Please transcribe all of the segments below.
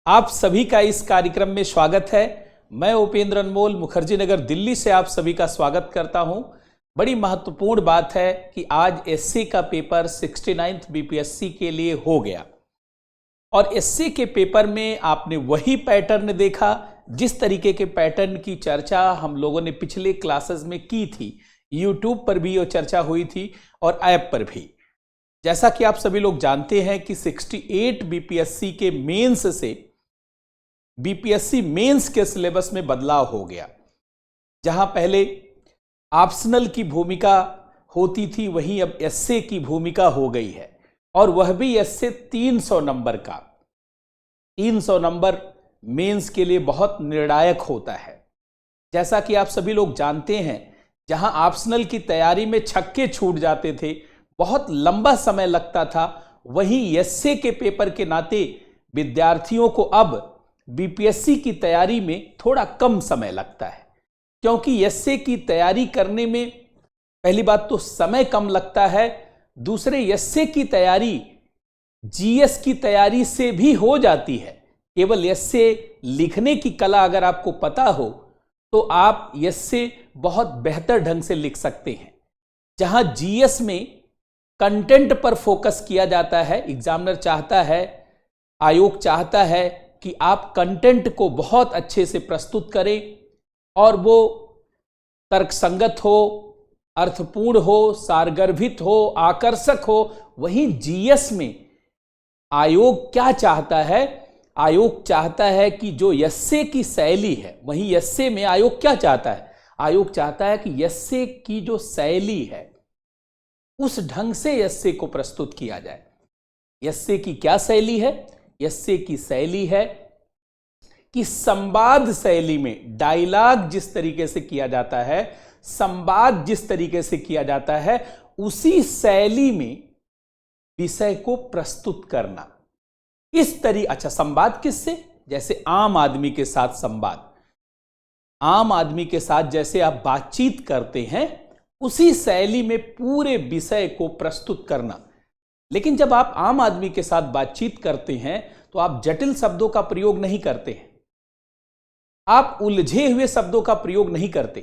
आप सभी का इस कार्यक्रम में स्वागत है। मैं उपेंद्र अनमोल मुखर्जी नगर दिल्ली से आप सभी का स्वागत करता हूं। बड़ी महत्वपूर्ण बात है कि आज एससी का पेपर 69th बीपीएससी के लिए हो गया और एससी के पेपर में आपने वही पैटर्न देखा जिस तरीके के पैटर्न की चर्चा हम लोगों ने पिछले क्लासेस में की थी। यूट्यूब पर भी वो चर्चा हुई थी और ऐप पर भी। जैसा कि आप सभी लोग जानते हैं कि 68 बीपीएससी के मेंस से बीपीएससी मेंस के सिलेबस में बदलाव हो गया। जहां पहले ऑप्शनल की भूमिका होती थी वहीं अब एसए की भूमिका हो गई है और वह भी एसए 300 नंबर का। 300 नंबर मेंस के लिए बहुत निर्णायक होता है। जैसा कि आप सभी लोग जानते हैं, जहां ऑप्शनल की तैयारी में छक्के छूट जाते थे, बहुत लंबा समय लगता था, वहीं एसए के पेपर के नाते विद्यार्थियों को अब बीपीएससी की तैयारी में थोड़ा कम समय लगता है, क्योंकि एसए की तैयारी करने में पहली बात तो समय कम लगता है, दूसरे एसए की तैयारी जीएस की तैयारी से भी हो जाती है। केवल एसए लिखने की कला अगर आपको पता हो तो आप एसए बहुत बेहतर ढंग से लिख सकते हैं। जहां जीएस में कंटेंट पर फोकस किया जाता है, एग्जामिनर चाहता है, आयोग चाहता है कि आप कंटेंट को बहुत अच्छे से प्रस्तुत करें और वो तर्कसंगत हो, अर्थपूर्ण हो, सारगर्भित हो, आकर्षक हो। वहीं जीएस में आयोग क्या चाहता है? आयोग चाहता है कि जो एसए की शैली है, वहीं एसए में आयोग क्या चाहता है? आयोग चाहता है कि एसए की जो शैली है उस ढंग से एसए को प्रस्तुत किया जाए। एसए की क्या शैली है? एसए की शैली है कि संवाद शैली में डायलॉग जिस तरीके से किया जाता है, संवाद जिस तरीके से किया जाता है, उसी शैली में विषय को प्रस्तुत करना। इस तरीके अच्छा, संवाद किससे? जैसे आम आदमी के साथ संवाद, आम आदमी के साथ जैसे आप बातचीत करते हैं, उसी शैली में पूरे विषय को प्रस्तुत करना। लेकिन जब आप आम आदमी के साथ बातचीत करते हैं तो आप जटिल शब्दों का प्रयोग नहीं करते हैं, आप उलझे हुए शब्दों का प्रयोग नहीं करते,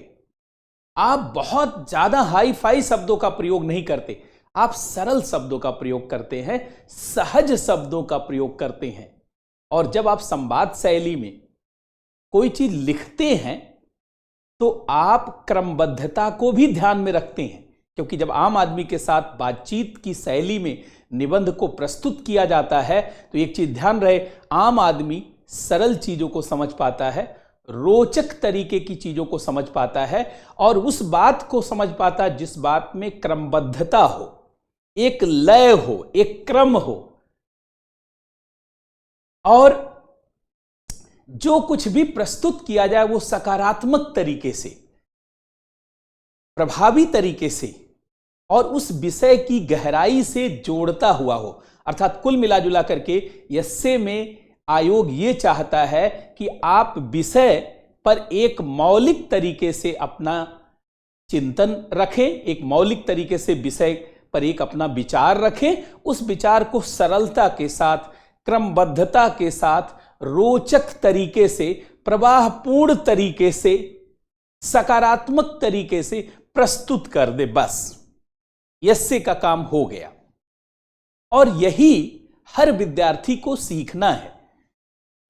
आप बहुत ज्यादा हाई फाई शब्दों का प्रयोग नहीं करते, आप सरल शब्दों का प्रयोग करते हैं, सहज शब्दों का प्रयोग करते हैं। और जब आप संवाद शैली में कोई चीज लिखते हैं तो आप क्रमबद्धता को भी ध्यान में रखते हैं, क्योंकि जब आम आदमी के साथ बातचीत की शैली में निबंध को प्रस्तुत किया जाता है तो एक चीज ध्यान रहे, आम आदमी सरल चीजों को समझ पाता है, रोचक तरीके की चीजों को समझ पाता है और उस बात को समझ पाता है जिस बात में क्रमबद्धता हो, एक लय हो, एक क्रम हो, और जो कुछ भी प्रस्तुत किया जाए वो सकारात्मक तरीके से, प्रभावी तरीके से और उस विषय की गहराई से जोड़ता हुआ हो। अर्थात कुल मिलाजुला करके एसए में आयोग ये चाहता है कि आप विषय पर एक मौलिक तरीके से अपना चिंतन रखें, एक मौलिक तरीके से विषय पर एक अपना विचार रखें, उस विचार को सरलता के साथ, क्रमबद्धता के साथ, रोचक तरीके से, प्रवाहपूर्ण तरीके से, सकारात्मक तरीके से प्रस्तुत कर दे। बस एसए का काम हो गया। और यही हर विद्यार्थी को सीखना है।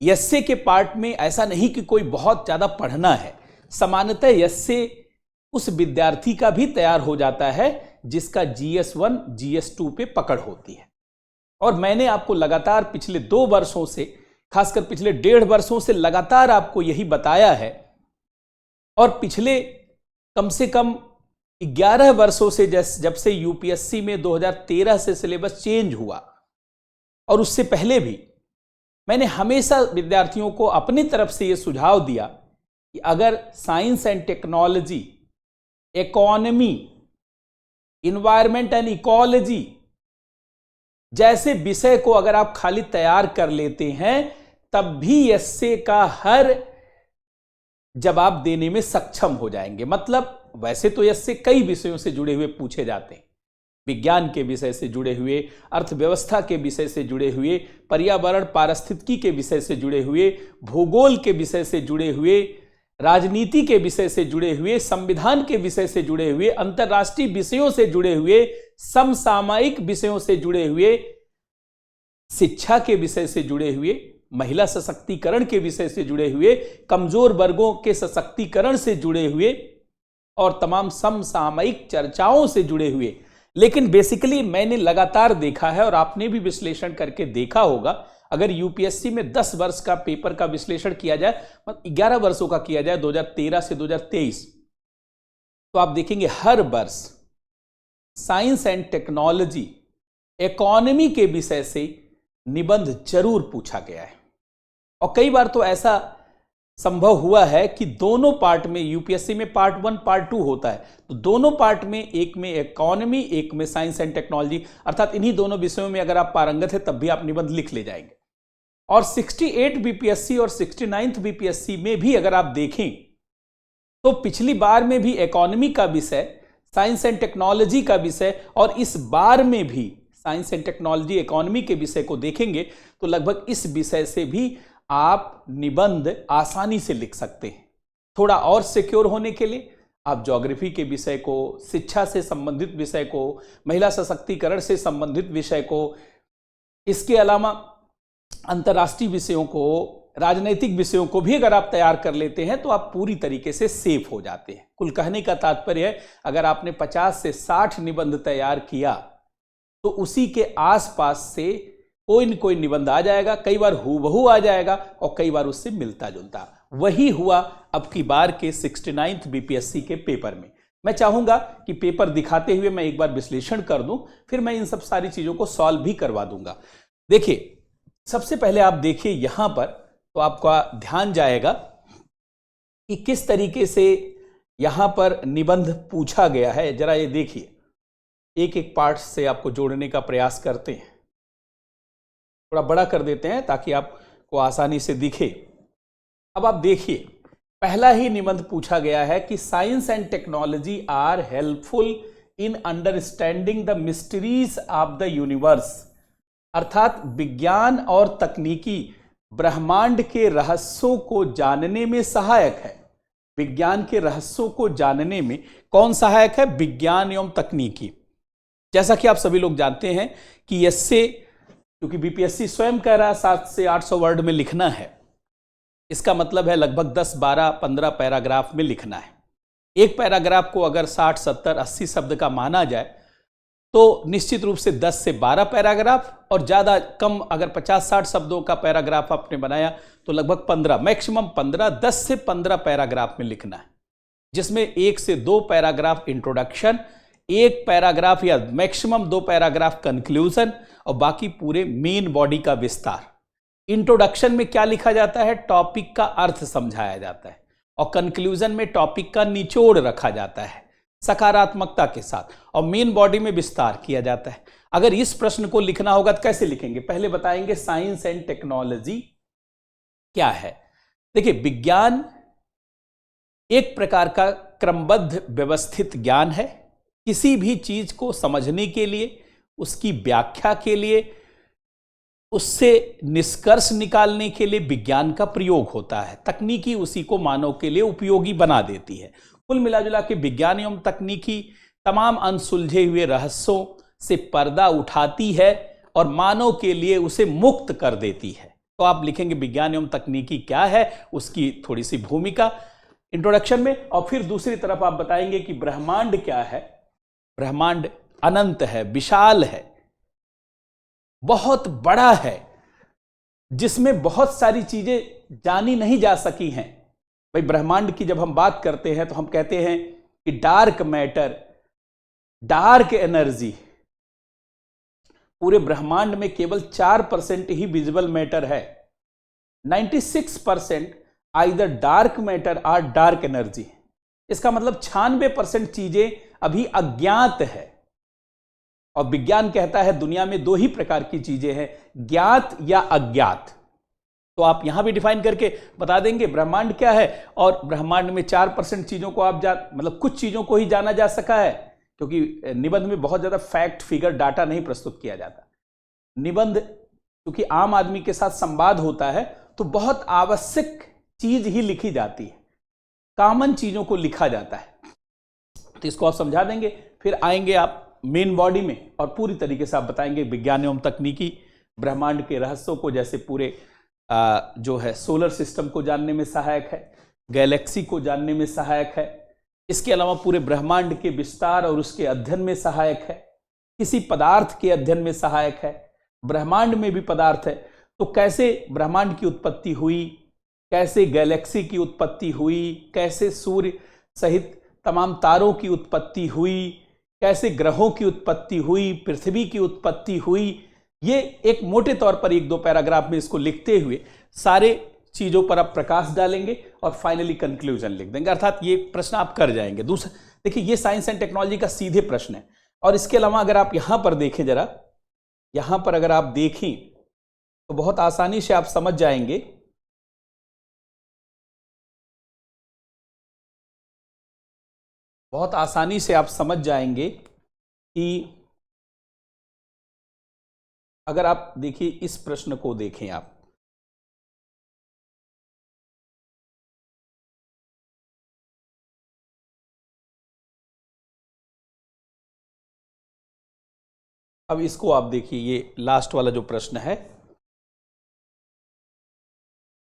एसए के पार्ट में ऐसा नहीं कि कोई बहुत ज्यादा पढ़ना है, सामान्यतः एसए उस विद्यार्थी का भी तैयार हो जाता है जिसका GS1 GS2 पे पकड़ होती है। और मैंने आपको लगातार पिछले 2 वर्षों से, खासकर पिछले 1.5 वर्षों से लगातार आपको यही बताया है, और पिछले कम से कम 11 वर्षों से, जब से यूपीएससी में 2013 से सिलेबस चेंज हुआ और उससे पहले भी, मैंने हमेशा विद्यार्थियों को अपनी तरफ से यह सुझाव दिया कि अगर science and technology, economy, environment and ecology जैसे विषय को अगर आप खाली तैयार कर लेते हैं तब भी एसए का हर जवाब देने में सक्षम हो जाएंगे। मतलब वैसे तो एसए कई विषयों से जुड़े हुए पूछे जाते हैं, विज्ञान के विषय से जुड़े हुए, अर्थव्यवस्था के विषय से जुड़े हुए, पर्यावरण पारिस्थितिकी के विषय से जुड़े हुए, भूगोल के विषय से जुड़े हुए, राजनीति के विषय से जुड़े हुए, संविधान के विषय से जुड़े हुए, अंतर्राष्ट्रीय विषयों से जुड़े हुए, समसामयिक विषयों से जुड़े हुए, शिक्षा के विषय से जुड़े हुए, महिला सशक्तिकरण के विषय से जुड़े हुए, कमजोर वर्गों के सशक्तिकरण से जुड़े हुए और तमाम समसामयिक चर्चाओं से जुड़े हुए। लेकिन बेसिकली मैंने लगातार देखा है और आपने भी विश्लेषण करके देखा होगा, अगर यूपीएससी में 10 वर्ष का पेपर का विश्लेषण किया जाए, मतलब 11 वर्षों का किया जाए 2013 से 2023, तो आप देखेंगे हर वर्ष साइंस एंड टेक्नोलॉजी, इकोनॉमी के विषय से निबंध जरूर पूछा गया है। और कई बार तो ऐसा संभव हुआ है कि दोनों पार्ट में, यूपीएससी में पार्ट 1 पार्ट 2 होता है, तो दोनों पार्ट में, एक में इकोनॉमी, एक में साइंस एंड टेक्नोलॉजी, अर्थात इन्हीं दोनों विषयों में अगर आप पारंगत है तब भी आप निबंध लिख ले जाएंगे। और 68 बीपीएससी और 69 बीपीएससी में भी अगर आप देखें तो पिछली बार में भी इकोनॉमी का विषय, साइंस एंड टेक्नोलॉजी का विषय, और इस बार में भी साइंस एंड टेक्नोलॉजी इकोनॉमी के विषय को देखेंगे तो लगभग इस विषय से भी आप निबंध आसानी से लिख सकते हैं। थोड़ा और सिक्योर होने के लिए आप ज्योग्राफी के विषय को, शिक्षा से संबंधित विषय को, महिला सशक्तिकरण से संबंधित विषय को, इसके अलावा अंतर्राष्ट्रीय विषयों को, राजनैतिक विषयों को भी अगर आप तैयार कर लेते हैं तो आप पूरी तरीके से सेफ हो जाते हैं। कुल कहने का तात्पर्य है, अगर आपने 50 से 60 निबंध तैयार किया तो उसी के आसपास से कोई न कोई निबंध आ जाएगा, कई बार हूबहू आ जाएगा और कई बार उससे मिलता जुलता। वही हुआ अब की बार के 69 बीपीएससी के पेपर में। मैं चाहूंगा कि पेपर दिखाते हुए मैं एक बार विश्लेषण कर दूं, फिर मैं इन सब सारी चीजों को सॉल्व भी करवा दूंगा। देखिए, सबसे पहले आप देखिए यहां पर, तो आपका ध्यान जाएगा कि किस तरीके से यहां पर निबंध पूछा गया है। जरा ये देखिए, एक एक पार्ट से आपको जोड़ने का प्रयास करते हैं। थोड़ा बड़ा कर देते हैं ताकि आपको आसानी से दिखे। अब आप देखिए, पहला ही निबंध पूछा गया है कि science and technology are helpful in understanding the mysteries of the universe, अर्थात विज्ञान और तकनीकी ब्रह्मांड के रहस्यों को जानने में सहायक है। विज्ञान के रहस्यों को जानने में कौन सहायक है? विज्ञान एवं तकनीकी। जैसा कि आप सभी लोग जानते हैं कि इससे, क्योंकि बीपीएससी स्वयं कह रहा है 700 से 800 वर्ड में लिखना है, इसका मतलब है लगभग 10, 12, 15 पैराग्राफ में लिखना है। एक पैराग्राफ को अगर 60, 70, 80 शब्द का माना जाए तो निश्चित रूप से 10 से 12 पैराग्राफ, और ज़्यादा कम अगर 50-60 शब्दों का पैराग्राफ आपने बनाया तो लगभग 15, मैक्सिमम 15, 10 से 15 पैराग्राफ में लिखना है, जिसमें 1 से 2 पैराग्राफ इंट्रोडक्शन, 1 पैराग्राफ या मैक्सिमम 2 पैराग्राफ कंक्लूजन, और बाकी पूरे मेन बॉडी का विस्तार। इंट्रोडक्शन में क्या लिखा जाता है? टॉपिक का अर्थ समझाया जाता है, और कंक्लूजन में टॉपिक का निचोड़ रखा जाता है सकारात्मकता के साथ, और मेन बॉडी में विस्तार किया जाता है। अगर इस प्रश्न को लिखना होगा तो कैसे लिखेंगे? पहले बताएंगे साइंस एंड टेक्नोलॉजी क्या है। देखिए, विज्ञान एक प्रकार का क्रमबद्ध व्यवस्थित ज्ञान है। किसी भी चीज को समझने के लिए, उसकी व्याख्या के लिए, उससे निष्कर्ष निकालने के लिए विज्ञान का प्रयोग होता है। तकनीकी उसी को मानव के लिए उपयोगी बना देती है। कुल मिलाजुला के विज्ञान एवं तकनीकी तमाम अनसुलझे हुए रहस्यों से पर्दा उठाती है और मानव के लिए उसे मुक्त कर देती है। तो आप लिखेंगे विज्ञान एवं तकनीकी क्या है, उसकी थोड़ी सी भूमिका इंट्रोडक्शन में, और फिर दूसरी तरफ आप बताएंगे कि ब्रह्मांड क्या है। ब्रह्मांड अनंत है, विशाल है, बहुत बड़ा है, जिसमें बहुत सारी चीजें जानी नहीं जा सकी हैं। भाई, ब्रह्मांड की जब हम बात करते हैं तो हम कहते हैं कि डार्क मैटर, डार्क एनर्जी, पूरे ब्रह्मांड में केवल 4% ही विजिबल मैटर है। 96% आइदर डार्क मैटर और डार्क एनर्जी। इसका मतलब 96% चीजें अभी अज्ञात है। और विज्ञान कहता है दुनिया में 2 ही प्रकार की चीजें हैं, ज्ञात या अज्ञात। तो आप यहां भी डिफाइन करके बता देंगे ब्रह्मांड क्या है, और ब्रह्मांड में 4% चीजों को आप मतलब कुछ चीजों को ही जाना जा सका है, क्योंकि निबंध में बहुत ज्यादा फैक्ट फिगर डाटा नहीं प्रस्तुत किया जाता। निबंध क्योंकि आम आदमी के साथ संवाद होता है तो बहुत आवश्यक चीज ही लिखी जाती है, कॉमन चीजों को लिखा जाता है। तो इसको आप समझा देंगे, फिर आएंगे आप मेन बॉडी में और पूरी तरीके से आप बताएंगे विज्ञान एवं तकनीकी ब्रह्मांड के रहस्यों को, जैसे पूरे जो है सोलर सिस्टम को जानने में सहायक है, गैलेक्सी को जानने में सहायक है, इसके अलावा पूरे ब्रह्मांड के विस्तार और उसके अध्ययन में सहायक है, किसी पदार्थ के अध्ययन में सहायक है, ब्रह्मांड में भी पदार्थ है तो कैसे ब्रह्मांड की उत्पत्ति हुई, कैसे गैलेक्सी की उत्पत्ति हुई, कैसे सूर्य सहित तमाम तारों की उत्पत्ति हुई, कैसे ग्रहों की उत्पत्ति हुई, पृथ्वी की उत्पत्ति हुई, ये एक मोटे तौर पर 1-2 पैराग्राफ में इसको लिखते हुए सारे चीजों पर आप प्रकाश डालेंगे और फाइनली कंक्लूजन लिख देंगे, अर्थात ये प्रश्न आप कर जाएंगे। दूसरा देखिए, ये साइंस एंड टेक्नोलॉजी का सीधे प्रश्न है। और इसके अलावा अगर आप यहां पर देखें, जरा यहां पर अगर आप देखें तो बहुत आसानी से आप समझ जाएंगे कि अगर आप देखिए इस प्रश्न को देखें आप, अब इसको आप देखिए, ये लास्ट वाला जो प्रश्न है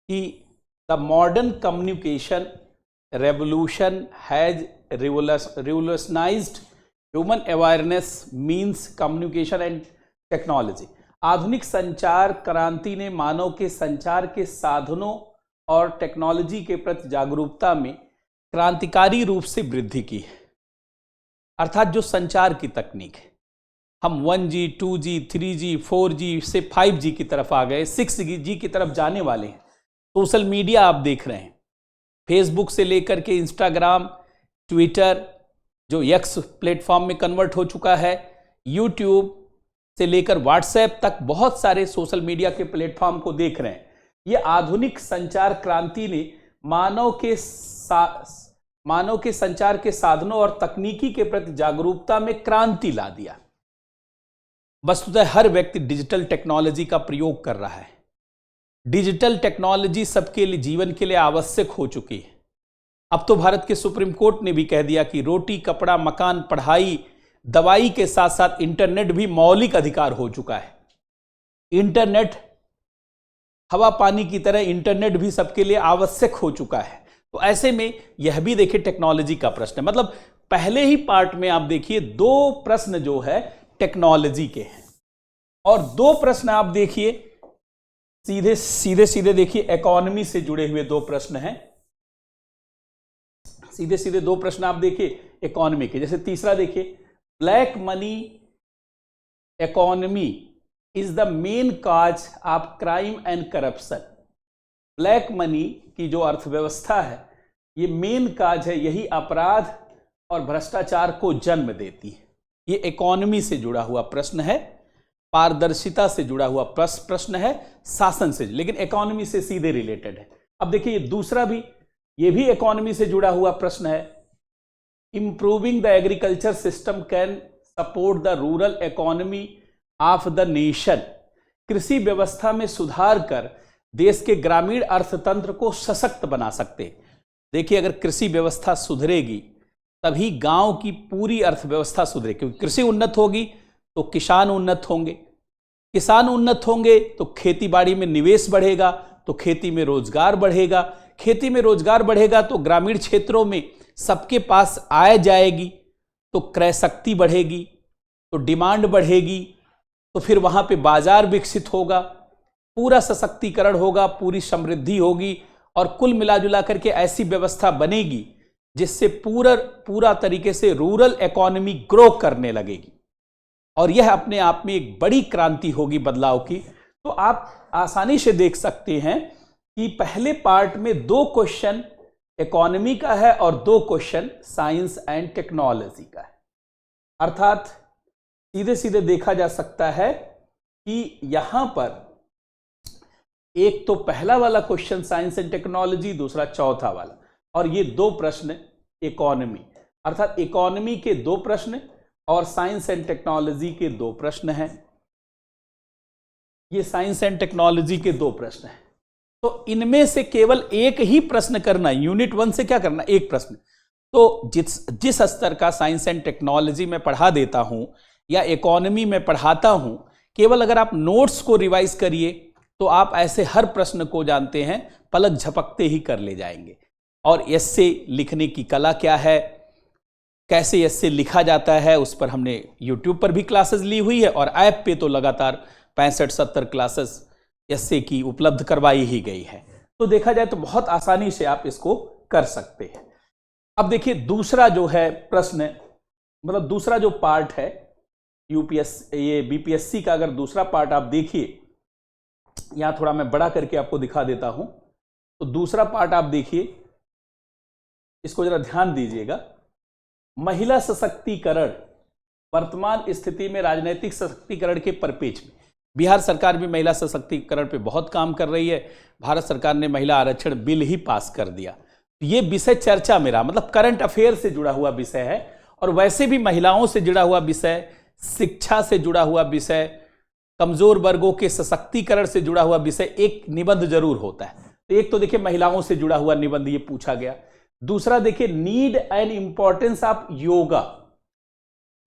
कि the modern communication revolution has revolutionized human awareness means communication and technology। आधुनिक संचार क्रांति ने मानव के संचार के साधनों और टेक्नोलॉजी के प्रति जागरूकता में क्रांतिकारी रूप से वृद्धि की है। अर्थात जो संचार की तकनीक है, हम 1G 2G 3G 4G से 5G की तरफ आ गए, 6G की तरफ जाने वाले हैं। सोशल मीडिया आप देख रहे हैं, फेसबुक से लेकर के इंस्टाग्राम, ट्विटर जो एक्स प्लेटफॉर्म में कन्वर्ट हो चुका है, यूट्यूब से लेकर व्हाट्सएप तक बहुत सारे सोशल मीडिया के प्लेटफॉर्म को देख रहे हैं। ये आधुनिक संचार क्रांति ने मानव के संचार के साधनों और तकनीकी के प्रति जागरूकता में क्रांति ला दिया। वस्तुतः हर व्यक्ति डिजिटल टेक्नोलॉजी का प्रयोग कर रहा है। डिजिटल टेक्नोलॉजी सबके लिए, जीवन के लिए आवश्यक हो चुकी है। अब तो भारत के सुप्रीम कोर्ट ने भी कह दिया कि रोटी, कपड़ा, मकान, पढ़ाई, दवाई के साथ साथ इंटरनेट भी मौलिक अधिकार हो चुका है। इंटरनेट हवा पानी की तरह इंटरनेट भी सबके लिए आवश्यक हो चुका है। तो ऐसे में यह भी देखिए टेक्नोलॉजी का प्रश्न है। मतलब पहले ही पार्ट में आप देखिए 2 प्रश्न जो है टेक्नोलॉजी के हैं और 2 प्रश्न आप देखिए सीधे देखिए इकोनॉमी से जुड़े हुए 2 प्रश्न हैं। सीधे 2 प्रश्न आप देखिए इकोनॉमी के। जैसे तीसरा देखिए, black money economy is the main cause of crime and corruption. Black money की जो अर्थव्यवस्था है ये मेन काज है, यही अपराध और भ्रष्टाचार को जन्म देती है। ये इकोनॉमी से जुड़ा हुआ प्रश्न है, पारदर्शिता से जुड़ा हुआ प्रश्न है, शासन से, लेकिन इकोनॉमी से सीधे रिलेटेड है। अब देखिए ये दूसरा भी, ये भी इकोनॉमी से जुड़ा हुआ प्रश्न है। Improving the agriculture system can support the rural economy of the nation. कृषि व्यवस्था में सुधार कर देश के ग्रामीण अर्थतंत्र को सशक्त बना सकते हैं। देखिए अगर कृषि व्यवस्था सुधरेगी तभी गांव की पूरी अर्थव्यवस्था सुधरेगी, क्योंकि कृषि उन्नत होगी तो किसान उन्नत होंगे, किसान उन्नत होंगे तो खेती बाड़ी में निवेश बढ़ेगा, तो खेती में रोजगार बढ़ेगा, खेती में रोजगार बढ़ेगा तो ग्रामीण क्षेत्रों में सबके पास आय जाएगी, तो क्रय शक्ति बढ़ेगी, तो डिमांड बढ़ेगी, तो फिर वहां पे बाजार विकसित होगा, पूरा सशक्तिकरण होगा, पूरी समृद्धि होगी और कुल मिलाजुला करके ऐसी व्यवस्था बनेगी जिससे पूरा तरीके से रूरल इकोनॉमी ग्रो करने लगेगी और यह अपने आप में एक बड़ी क्रांति होगी बदलाव की। तो आप आसानी से देख सकते हैं कि पहले पार्ट में 2 क्वेश्चन इकोनॉमी का है और 2 क्वेश्चन साइंस एंड टेक्नोलॉजी का है। अर्थात सीधे देखा जा सकता है कि यहां पर एक तो पहला वाला क्वेश्चन साइंस एंड टेक्नोलॉजी, दूसरा चौथा वाला, और ये 2 प्रश्न इकोनॉमी, अर्थात इकोनॉमी के 2 प्रश्न और साइंस एंड टेक्नोलॉजी के 2 प्रश्न हैं। ये साइंस एंड टेक्नोलॉजी के 2 प्रश्न हैं। तो इनमें से केवल एक ही प्रश्न करना, यूनिट 1 से क्या करना, एक प्रश्न। तो जिस स्तर का साइंस एंड टेक्नोलॉजी में पढ़ा देता हूं या इकोनॉमी में पढ़ाता हूं, केवल अगर आप नोट्स को रिवाइज करिए तो आप ऐसे हर प्रश्न को जानते हैं, पलक झपकते ही कर ले जाएंगे। और एस्से लिखने की कला क्या है, कैसे एस्से लिखा जाता है, उस पर हमने यूट्यूब पर भी क्लासेस ली हुई है और ऐप पे तो लगातार 65-70 क्लासेस एस्से की उपलब्ध करवाई ही गई है। तो देखा जाए तो बहुत आसानी से आप इसको कर सकते हैं। अब देखिए दूसरा जो है प्रश्न, मतलब दूसरा जो पार्ट है ये बीपीएससी का, अगर दूसरा पार्ट आप देखिए, यहां थोड़ा मैं बड़ा करके आपको दिखा देता हूं। तो दूसरा पार्ट आप देखिए, इसको जरा ध्यान दीजिएगा। महिला सशक्तिकरण, वर्तमान स्थिति में राजनीतिक सशक्तिकरण के परिपेक्ष में बिहार सरकार भी महिला सशक्तिकरण पे बहुत काम कर रही है। भारत सरकार ने महिला आरक्षण बिल ही पास कर दिया। ये विषय चर्चा में रहा, मतलब करंट अफेयर से जुड़ा हुआ विषय है। और वैसे भी महिलाओं से जुड़ा हुआ विषय, शिक्षा से जुड़ा हुआ विषय, कमजोर वर्गों के सशक्तिकरण से जुड़ा हुआ विषय एक निबंध जरूर होता है। तो एक तो देखिए महिलाओं से जुड़ा हुआ निबंध ये पूछा गया। दूसरा देखिए need and importance of yoga.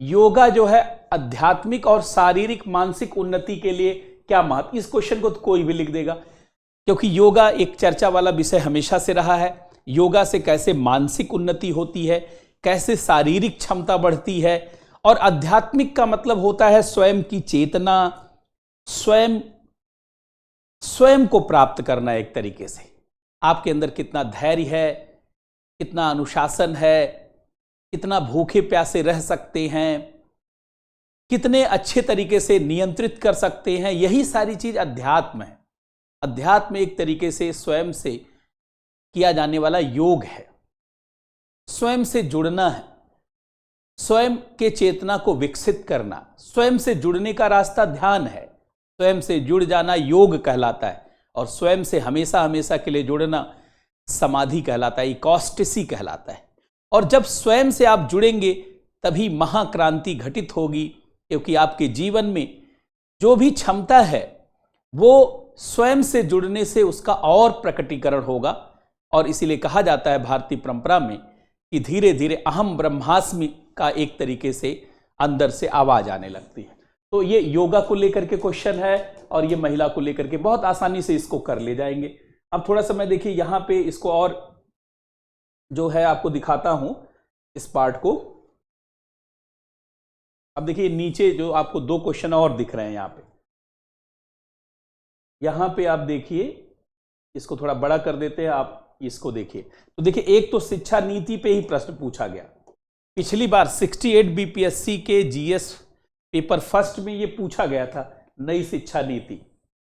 Yoga जो है आध्यात्मिक और शारीरिक मानसिक उन्नति के लिए क्या महत्व, इस क्वेश्चन को तो कोई भी लिख देगा, क्योंकि योगा एक चर्चा वाला विषय हमेशा से रहा है। योगा से कैसे मानसिक उन्नति होती है, कैसे शारीरिक क्षमता बढ़ती है, और आध्यात्मिक का मतलब होता है स्वयं की चेतना, स्वयं को प्राप्त करना। एक तरीके से आपके अंदर कितना धैर्य है, कितना अनुशासन है, कितना भूखे प्यासे रह सकते हैं, कितने अच्छे तरीके से नियंत्रित कर सकते हैं, यही सारी चीज अध्यात्म है। अध्यात्म एक तरीके से स्वयं से किया जाने वाला योग है, स्वयं से जुड़ना है, स्वयं के चेतना को विकसित करना। स्वयं से जुड़ने का रास्ता ध्यान है, स्वयं से जुड़ जाना योग कहलाता है, और स्वयं से हमेशा हमेशा के लिए जुड़ना समाधि कहलाता है, इकोस्टेसी कहलाता है। और जब स्वयं से आप जुड़ेंगे तभी महाक्रांति घटित होगी, क्योंकि आपके जीवन में जो भी क्षमता है वो स्वयं से जुड़ने से उसका और प्रकटीकरण होगा। और इसीलिए कहा जाता है भारतीय परंपरा में कि धीरे धीरे अहम ब्रह्मास्मि का एक तरीके से अंदर से आवाज आने लगती है। तो ये योगा को लेकर के क्वेश्चन है और ये महिला को लेकर के बहुत आसानी से इसको कर ले जाएंगे। अब थोड़ा सा मैं देखिए यहां पे इसको और जो है आपको दिखाता हूं इस पार्ट को। अब देखिए नीचे जो आपको 2 क्वेश्चन और दिख रहे हैं यहां पे आप देखिए, इसको थोड़ा बड़ा कर देते हैं, आप इसको देखिए। तो देखिए एक तो शिक्षा नीति पे ही प्रश्न पूछा गया। पिछली बार 68 बीपीएससी के जीएस पेपर फर्स्ट में ये पूछा गया था, नई शिक्षा नीति।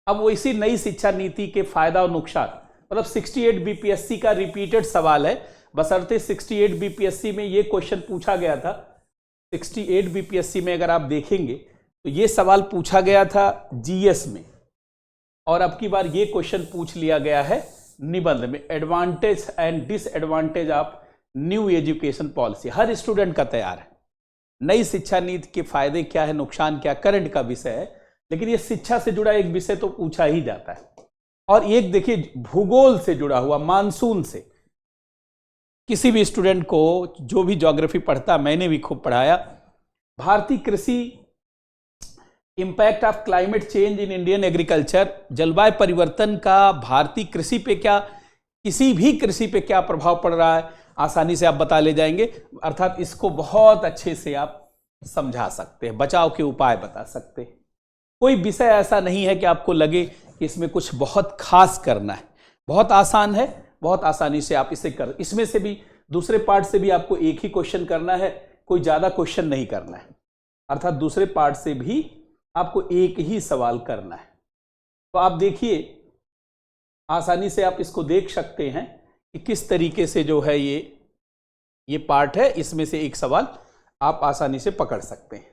अब वो इसी नई शिक्षा नीति के फायदा और नुकसान, मतलब 68 बीपीएससी का रिपीटेड सवाल है, बशर्ते 68 बीपीएससी में ये क्वेश्चन पूछा गया था। 68 बीपीएससी में अगर आप देखेंगे तो ये सवाल पूछा गया था जीएस में, और अब की बार ये क्वेश्चन पूछ लिया गया है निबंध में, advantage and disadvantage of new education policy. Her student का तैयार है, नई शिक्षा नीति के फायदे क्या है, नुकसान क्या, करंट का विषय है, लेकिन ये शिक्षा से जुड़ा एक विषय तो पूछा ही जाता है। और एक देखिए भूगोल से जुड़ा हुआ, मानसून से, किसी भी स्टूडेंट को जो भी ज्योग्राफी पढ़ता, मैंने भी खूब पढ़ाया, भारतीय कृषि, impact of climate change in Indian agriculture, जलवायु परिवर्तन का भारतीय कृषि पे क्या, किसी भी कृषि पे क्या प्रभाव पड़ रहा है, आसानी से आप बता ले जाएंगे। अर्थात इसको बहुत अच्छे से आप समझा सकते हैं, बचाव के उपाय बता सकते हैं। कोई विषय ऐसा नहीं है कि आपको लगे कि इसमें कुछ बहुत खास करना है, बहुत आसान है, बहुत आसानी से आप इसे कर, इसमें से भी दूसरे पार्ट से भी आपको एक ही क्वेश्चन करना है, कोई ज्यादा क्वेश्चन नहीं करना है। अर्थात दूसरे पार्ट से भी आपको एक ही सवाल करना है। तो आप देखिए आसानी से आप इसको देख सकते हैं कि किस तरीके से जो है ये पार्ट है, इसमें से एक सवाल आप आसानी से पकड़ सकते हैं।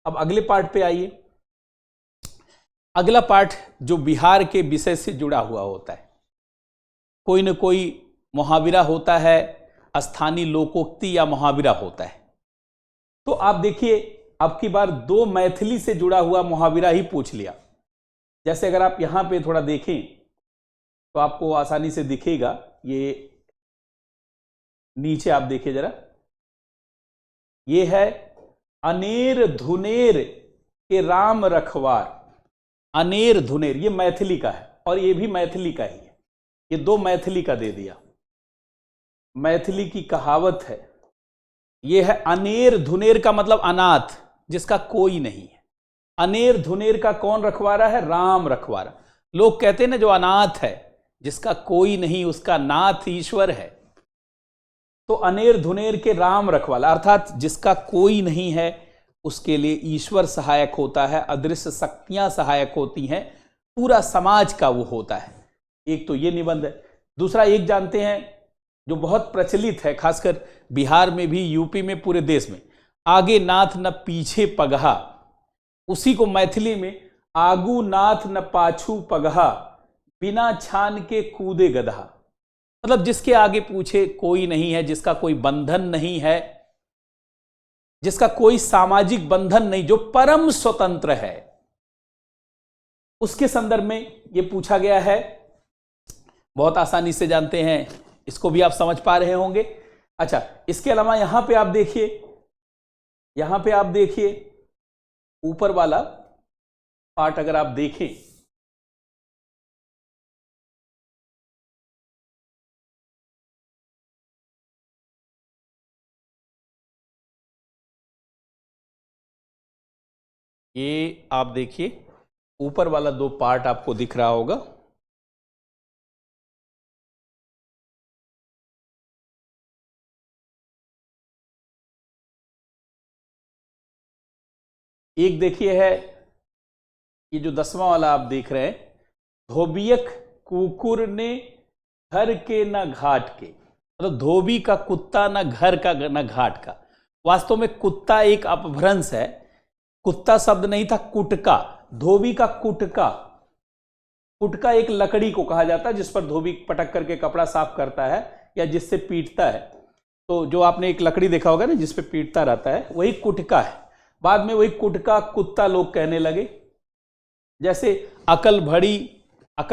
अब अगले पार्ट पे आइए। अगला पार्ट जो बिहार के विषय से जुड़ा हुआ होता है, कोई न कोई मुहावरा होता है, स्थानीय लोकोक्ति या मुहावरा होता है। तो आप देखिए अब की बार दो मैथिली से जुड़ा हुआ मुहावरा ही पूछ लिया। जैसे अगर आप यहां पे थोड़ा देखें तो आपको आसानी से दिखेगा, ये नीचे आप देखिए जरा, ये है अनेर धुनेर के राम रखवार। अनेर धुनेर ये मैथिली का है और ये भी मैथिली का ही है, ये दो मैथिली का दे दिया। मैथिली की कहावत है, ये है अनेर धुनेर का मतलब अनाथ, जिसका कोई नहीं है। अनेर धुनेर का कौन रखवारा है? राम रखवारा। लोग कहते हैं ना, जो अनाथ है, जिसका कोई नहीं, उसका नाथ ईश्वर है। तो अनेर धुनेर के राम रखवाला अर्थात जिसका कोई नहीं है उसके लिए ईश्वर सहायक होता है, अदृश्य शक्तियां सहायक होती हैं, पूरा समाज का वो होता है। एक तो ये निबंध है। दूसरा एक जानते हैं जो बहुत प्रचलित है, खासकर बिहार में भी, यूपी में, पूरे देश में, आगे नाथ न पीछे पगहा। उसी को मैथिली में आगू नाथ न पाछू पगहा, बिना छान के कूदे गधा। मतलब जिसके आगे पूछे कोई नहीं है, जिसका कोई बंधन नहीं है, जिसका कोई सामाजिक बंधन नहीं, जो परम स्वतंत्र है, उसके संदर्भ में यह पूछा गया है। बहुत आसानी से जानते हैं, इसको भी आप समझ पा रहे होंगे। अच्छा, इसके अलावा यहां पे आप देखिए, यहां पे आप देखिए ऊपर वाला पार्ट अगर आप देखें, ये आप देखिए ऊपर वाला दो पार्ट आपको दिख रहा होगा। एक देखिए है ये जो 10वां वाला आप देख रहे हैं, धोबियक कुकुर ने घर के न घाट के। मतलब धोबी का कुत्ता न घर का न घाट का। वास्तव में कुत्ता एक अपभ्रंश है, कुत्ता शब्द नहीं था, कुटका। धोबी का कुटका, कुटका एक लकड़ी को कहा जाता है जिस पर धोबी पटक करके कपड़ा साफ करता है या जिससे पीटता है। तो जो आपने एक लकड़ी देखा होगा ना जिस पे पीटता रहता है, वही कुटका है। बाद में वही कुटका कुत्ता लोग कहने लगे। जैसे अकल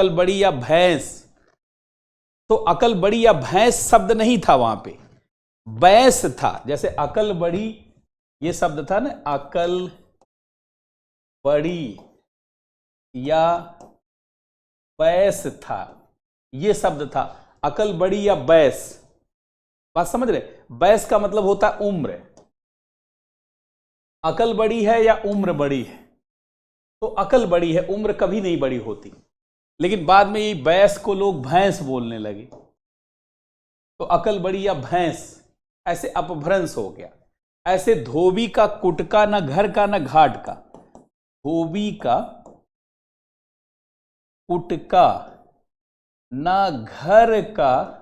बड़ी या भैंस, तो अकल बड़ी या भैंस शब्द नहीं था, वहां पे बैस था। जैसे अकल बड़ी ये शब्द था ना, अकल बड़ी या बैस था, ये शब्द था, अकल बड़ी या बैस। बात समझ रहे? बैस का मतलब होता है उम्र। अकल बड़ी है या उम्र बड़ी है, तो अकल बड़ी है, उम्र कभी नहीं बड़ी होती। लेकिन बाद में ये बैस को लोग भैंस बोलने लगे, तो अकल बड़ी या भैंस ऐसे अपभ्रंश हो गया। ऐसे धोबी का कुटका न घर का न घाट का, धोबी का कुटका न घर का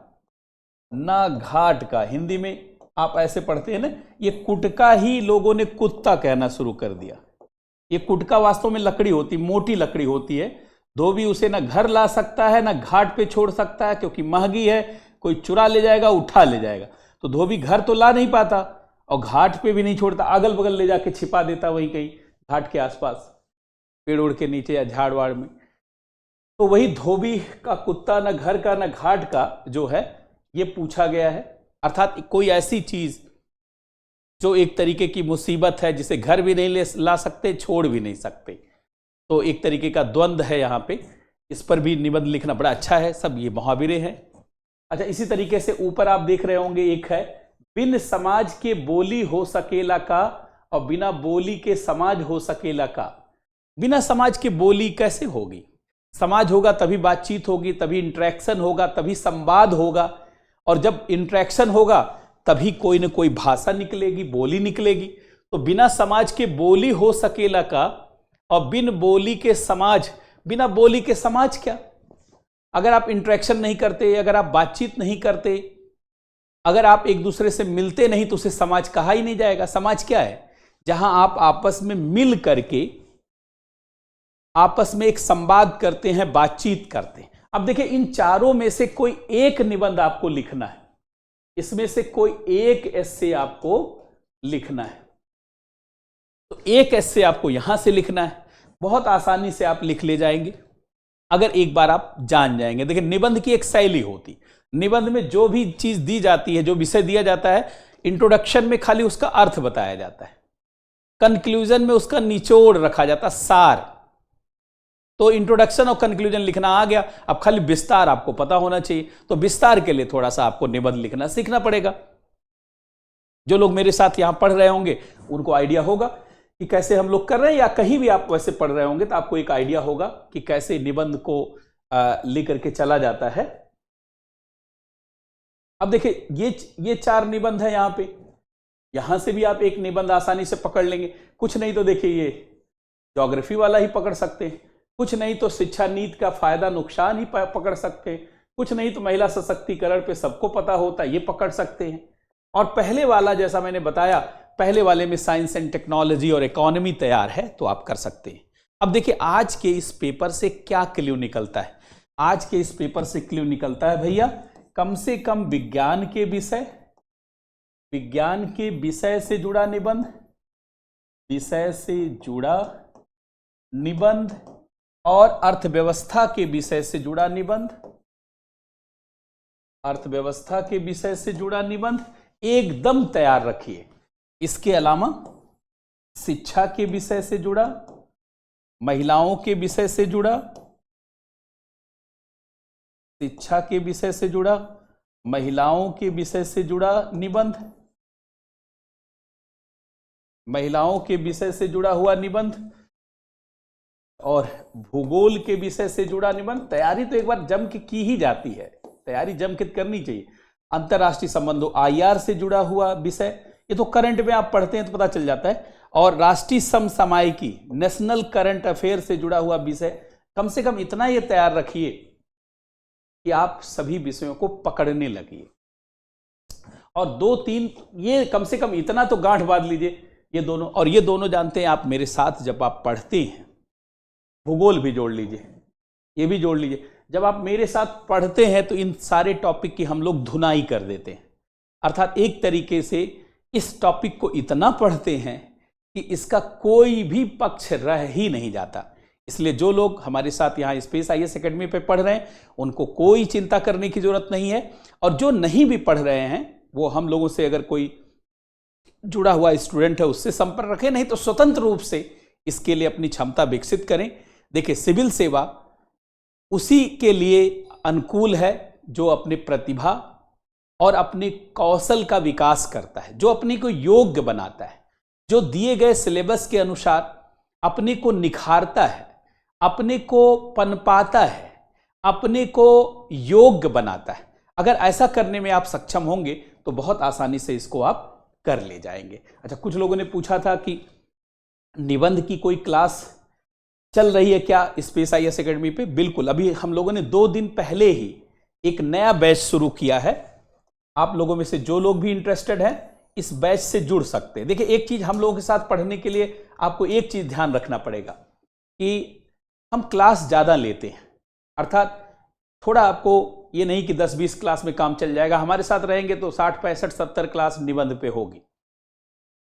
न घाट का। हिंदी में आप ऐसे पढ़ते हैं ना, ये कुटका ही लोगों ने कुत्ता कहना शुरू कर दिया। ये कुटका वास्तव में लकड़ी होती, मोटी लकड़ी होती है। धोबी उसे ना घर ला सकता है ना घाट पे छोड़ सकता है, क्योंकि महंगी है, कोई चुरा ले जाएगा, उठा ले जाएगा। तो धोबी घर तो ला नहीं पाता और घाट पे भी नहीं छोड़ता, अगल बगल ले जाके छिपा देता वहीं कहीं घाट के आसपास, पेड़ ओड़ के नीचे या झाड़ वाड़ में। तो वही धोबी का कुत्ता न घर का न घाट का जो है, ये पूछा गया है। अर्थात कोई ऐसी चीज जो एक तरीके की मुसीबत है, जिसे घर भी नहीं ला सकते, छोड़ भी नहीं सकते। तो एक तरीके का द्वंद्व है यहाँ पे। इस पर भी निबंध लिखना बड़ा अच्छा है। सब ये मुहावरे हैं। अच्छा, इसी तरीके से ऊपर आप देख रहे होंगे, एक है बिन समाज के बोली हो सकेला का और बिना बोली के समाज हो सकेला का। बिना समाज के बोली कैसे होगी? समाज होगा तभी बातचीत होगी, तभी इंटरेक्शन होगा, तभी संवाद होगा, और जब इंटरेक्शन होगा तभी कोई न कोई भाषा निकलेगी, बोली निकलेगी। तो बिना समाज के बोली हो सकेला का और बिन बोली के समाज। बिना बोली के समाज क्या? अगर आप इंटरेक्शन नहीं करते, अगर आप बातचीत नहीं करते, अगर आप एक दूसरे से मिलते नहीं, तो उसे समाज कहा ही नहीं जाएगा। समाज क्या है? जहां आप आपस में मिल करके आपस में एक संवाद करते हैं, बातचीत करते हैं। अब देखिए, इन चारों में से कोई एक निबंध आपको लिखना है। इसमें से कोई एक एस्से आपको लिखना है। तो एक ऐसे आपको यहां से लिखना है, बहुत आसानी से आप लिख ले जाएंगे अगर एक बार आप जान जाएंगे। देखिए निबंध की एक शैली होती, निबंध में जो भी चीज दी जाती है, जो विषय दिया जाता है, इंट्रोडक्शन में खाली उसका अर्थ बताया जाता है, कंक्लूजन में उसका निचोड़ रखा जाता, सार। तो इंट्रोडक्शन और कंक्लूजन लिखना आ गया, अब खाली विस्तार आपको पता होना चाहिए। तो विस्तार के लिए थोड़ा सा आपको निबंध लिखना सीखना पड़ेगा। जो लोग मेरे साथ यहां पढ़ रहे होंगे उनको आइडिया होगा कि कैसे हम लोग कर रहे हैं, या कहीं भी आप वैसे पढ़ रहे होंगे तो आपको एक आइडिया होगा कि कैसे निबंध को लेकर के चला जाता है। अब देखिए ये 4 निबंध है यहां पे, यहां से भी आप एक निबंध आसानी से पकड़ लेंगे। कुछ नहीं तो देखिए ये ज्योग्राफी वाला ही पकड़ सकते हैं, कुछ नहीं तो शिक्षा नीति का फायदा नुकसान ही पकड़ सकते हैं, कुछ नहीं तो महिला सशक्तिकरण पे सबको पता होता है ये पकड़ सकते हैं। और पहले वाला जैसा मैंने बताया, पहले वाले में साइंस एंड टेक्नोलॉजी और इकोनॉमी तैयार है तो आप कर सकते हैं। अब देखिए आज के इस पेपर से क्या क्ल्यू निकलता है। आज के इस पेपर से क्ल्यू निकलता है भैया, कम से कम विज्ञान के विषय से जुड़ा निबंध, विषय से जुड़ा निबंध, और अर्थव्यवस्था के विषय से जुड़ा निबंध, अर्थव्यवस्था के विषय से जुड़ा निबंध एकदम तैयार रखिए। इसके अलावा शिक्षा के विषय से जुड़ा, महिलाओं के विषय से जुड़ा, शिक्षा के विषय से जुड़ा, महिलाओं के विषय से जुड़ा निबंध, महिलाओं के विषय से जुड़ा हुआ निबंध, और भूगोल के विषय से जुड़ा निबंध। तैयारी तो एक बार जम के की ही जाती है, तैयारी जम के करनी चाहिए। अंतरराष्ट्रीय संबंधों IR से जुड़ा हुआ विषय, ये तो करंट में आप पढ़ते हैं तो पता चल जाता है। और राष्ट्रीय समसामयिकी, नेशनल करंट अफेयर से जुड़ा हुआ विषय, कम से कम इतना ये तैयार रखिए कि आप सभी विषयों को पकड़ने लगिए। और 2-3 ये कम से कम इतना तो गांठ बांध लीजिए ये दोनों। और ये दोनों जानते हैं आप मेरे साथ जब आप पढ़ते हैं, भूगोल भी जोड़ लीजिए, ये भी जोड़ लीजिए। जब आप मेरे साथ पढ़ते हैं तो इन सारे टॉपिक की हम लोग धुनाई कर देते हैं, अर्थात एक तरीके से इस टॉपिक को इतना पढ़ते हैं कि इसका कोई भी पक्ष रह ही नहीं जाता। इसलिए जो लोग हमारे साथ यहाँ स्पेस IAS एकेडमी पे पढ़ रहे हैं उनको कोई चिंता करने की जरूरत नहीं है। और जो नहीं भी पढ़ रहे हैं वो हम लोगों से अगर कोई जुड़ा हुआ स्टूडेंट है उससे संपर्क रखें, नहीं तो स्वतंत्र रूप से इसके लिए अपनी क्षमता विकसित करें। देखिए सिविल सेवा उसी के लिए अनुकूल है जो अपनी प्रतिभा और अपने कौशल का विकास करता है, जो अपने को योग्य बनाता है, जो दिए गए सिलेबस के अनुसार अपने को निखारता है, अपने को पनपाता है, अपने को योग्य बनाता है। अगर ऐसा करने में आप सक्षम होंगे तो बहुत आसानी से इसको आप कर ले जाएंगे। अच्छा, कुछ लोगों ने पूछा था कि निबंध की कोई क्लास चल रही है क्या स्पेस IAS एकेडमी पे? बिल्कुल, अभी हम लोगों ने 2 दिन पहले ही एक नया बैच शुरू किया है। आप लोगों में से जो लोग भी इंटरेस्टेड हैं इस बैच से जुड़ सकते हैं। देखिए एक चीज हम लोगों के साथ पढ़ने के लिए आपको एक चीज ध्यान रखना पड़ेगा कि हम क्लास ज्यादा लेते हैं, अर्थात थोड़ा आपको ये नहीं कि 10-20 क्लास में काम चल जाएगा। हमारे साथ रहेंगे तो 60, 65, 70 क्लास निबंध पे होगी।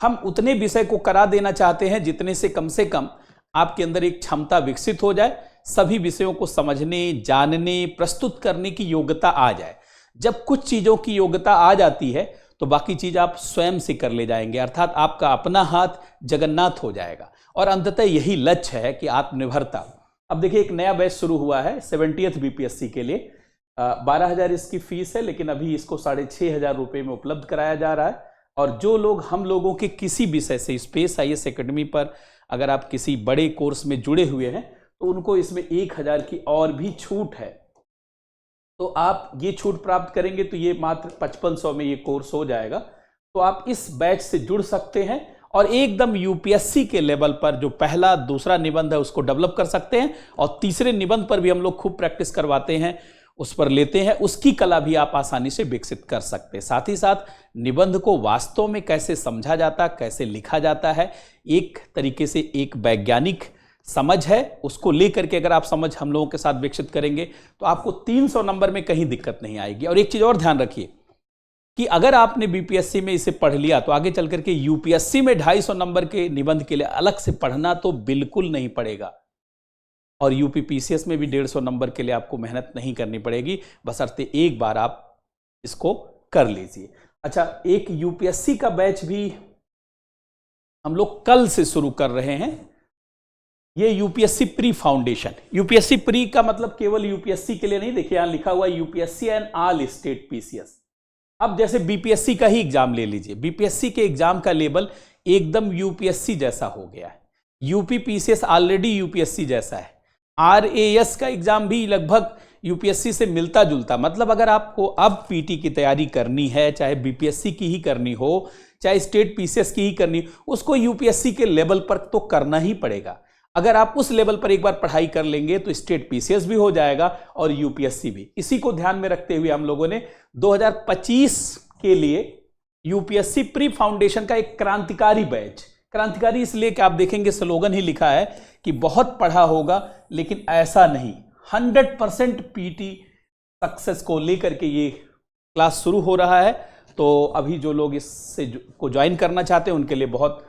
हम उतने विषय को करा देना चाहते हैं जितने से कम आपके अंदर एक क्षमता विकसित हो जाए, सभी विषयों को समझने, जानने, प्रस्तुत करने की योग्यता आ जाए। जब कुछ चीजों की योग्यता आ जाती है तो बाकी चीज आप स्वयं से कर ले जाएंगे, अर्थात आपका अपना हाथ जगन्नाथ हो जाएगा। और अंततः यही लक्ष्य है कि आत्मनिर्भरता। अब देखिए एक नया बैच शुरू हुआ है 70th BPSC के लिए। 12,000 इसकी फीस है, लेकिन अभी इसको 6,500 रुपये में उपलब्ध कराया जा रहा है। और जो लोग हम लोगों के किसी विषय से स्पेस IAS एकेडमी पर अगर आप किसी बड़े कोर्स में जुड़े हुए हैं तो उनको इसमें 1,000 की और भी छूट है। तो आप ये छूट प्राप्त करेंगे तो ये मात्र 5500 में ये कोर्स हो जाएगा। तो आप इस बैच से जुड़ सकते हैं और एकदम UPSC के लेवल पर जो पहला दूसरा निबंध है उसको डेवलप कर सकते हैं। और तीसरे निबंध पर भी हम लोग खूब प्रैक्टिस करवाते हैं, उस पर लेते हैं, उसकी कला भी आप आसानी से विकसित कर सकते हैं। साथ ही साथ निबंध को वास्तव में कैसे समझा जाता, कैसे लिखा जाता है, एक तरीके से एक वैज्ञानिक समझ है, उसको लेकर के अगर आप समझ हम लोगों के साथ विकसित करेंगे तो आपको 300 नंबर में कहीं दिक्कत नहीं आएगी। और एक चीज और ध्यान रखिए, कि अगर आपने बीपीएससी में इसे पढ़ लिया तो आगे चल करके यूपीएससी में 250 नंबर के निबंध के लिए अलग से पढ़ना तो बिल्कुल नहीं पड़ेगा, और यूपीपीसीएस में भी 150 नंबर के लिए आपको मेहनत नहीं करनी पड़ेगी, बशर्ते एक बार आप इसको कर लीजिए। अच्छा, एक यूपीएससी का बैच भी हम लोग कल से शुरू कर रहे हैं। ये UPSC pre foundation. UPSC pre का मतलब केवल यूपीएससी के लिए नहीं, देखिए यहां लिखा हुआ है UPSC and all state PCS. अब जैसे बीपीएससी का ही एग्जाम ले लीजिए, बीपीएससी के एग्जाम का लेवल एकदम यूपीएससी जैसा हो गया है, यूपीपीसीएस ऑलरेडी यूपीएससी जैसा है, आरएएस का एग्जाम भी लगभग यूपीएससी से मिलता जुलता। मतलब अगर आपको अब पीटी की तैयारी करनी है, चाहे बीपीएससी की ही करनी हो, चाहे स्टेट पीसीएस की ही करनी, उसको यूपीएससी के लेवल पर तो करना ही पड़ेगा। अगर आप उस लेवल पर एक बार पढ़ाई कर लेंगे तो स्टेट पीसीएस भी हो जाएगा और यूपीएससी भी। इसी को ध्यान में रखते हुए हम लोगों ने 2025 के लिए यूपीएससी प्री फाउंडेशन का एक क्रांतिकारी बैच, क्रांतिकारी इसलिए कि आप देखेंगे स्लोगन ही लिखा है कि बहुत पढ़ा होगा, लेकिन ऐसा नहीं, 100% पीटी सक्सेस को लेकर के ये क्लास शुरू हो रहा है। तो अभी जो लोग इससे को ज्वाइन करना चाहते हैं उनके लिए बहुत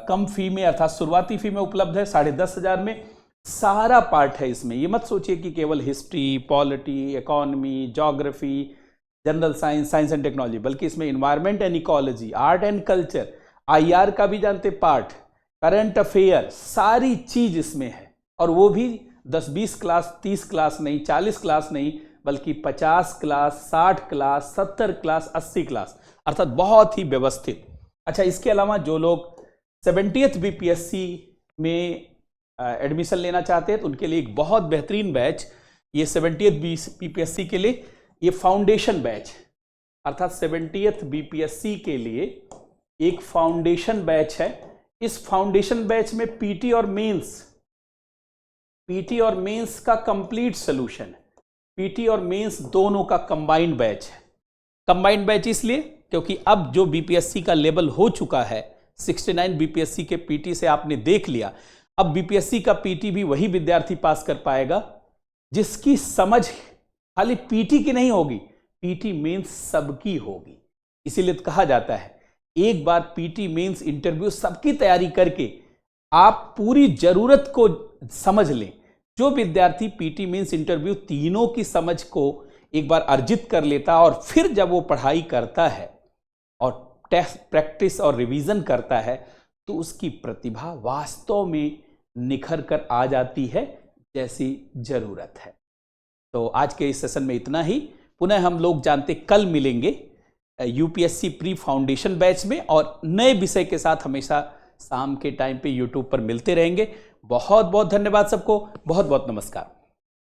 कम फी में, अर्थात शुरुआती फी में उपलब्ध है, 10,500 में सारा पार्ट है इसमें। ये मत सोचिए कि केवल history, polity, economy, geography, general science, science and technology, बल्कि इसमें environment and ecology, art and culture, IR का भी जानते पार्ट, करंट अफेयर, सारी चीज इसमें है। और वो भी 10-20 क्लास, 30 क्लास नहीं, 40 क्लास नहीं, बल्कि 50 क्लास, 60 क्लास, 70 क्लास, 80 क्लास, अर्थात बहुत ही व्यवस्थित। अच्छा, इसके अलावा जो लोग 70th बीपीएससी में एडमिशन लेना चाहते हैं तो उनके लिए एक बहुत बेहतरीन बैच, ये 70th बीपीएससी के लिए ये फाउंडेशन बैच, अर्थात 70th बीपीएससी के लिए एक फाउंडेशन बैच है। इस फाउंडेशन बैच में पीटी और मेंस का कंप्लीट सोल्यूशन है। पीटी और मेंस दोनों का कंबाइंड बैच है। कंबाइंड बैच इसलिए क्योंकि अब जो बीपीएससी का लेवल हो चुका है, 69 बीपीएससी के पीटी से आपने देख लिया, अब बीपीएससी का पीटी भी वही विद्यार्थी पास कर पाएगा जिसकी समझ खाली पीटी की नहीं होगी, पीटी मेंस सबकी होगी। इसीलिए तो कहा जाता है एक बार पीटी मेंस इंटरव्यू सबकी तैयारी करके आप पूरी जरूरत को समझ लें। जो विद्यार्थी पीटी मेंस इंटरव्यू तीनों की समझ को एक बार अर्जित कर लेता और फिर जब वो पढ़ाई करता है और टेस्ट प्रैक्टिस और रिवीजन करता है तो उसकी प्रतिभा वास्तव में निखर कर आ जाती है जैसी जरूरत है। तो आज के इस सेशन में इतना ही। पुनः हम लोग जानते कल मिलेंगे यूपीएससी प्री फाउंडेशन बैच में, और नए विषय के साथ हमेशा शाम के टाइम पे यूट्यूब पर मिलते रहेंगे। बहुत बहुत धन्यवाद सबको, बहुत बहुत नमस्कार।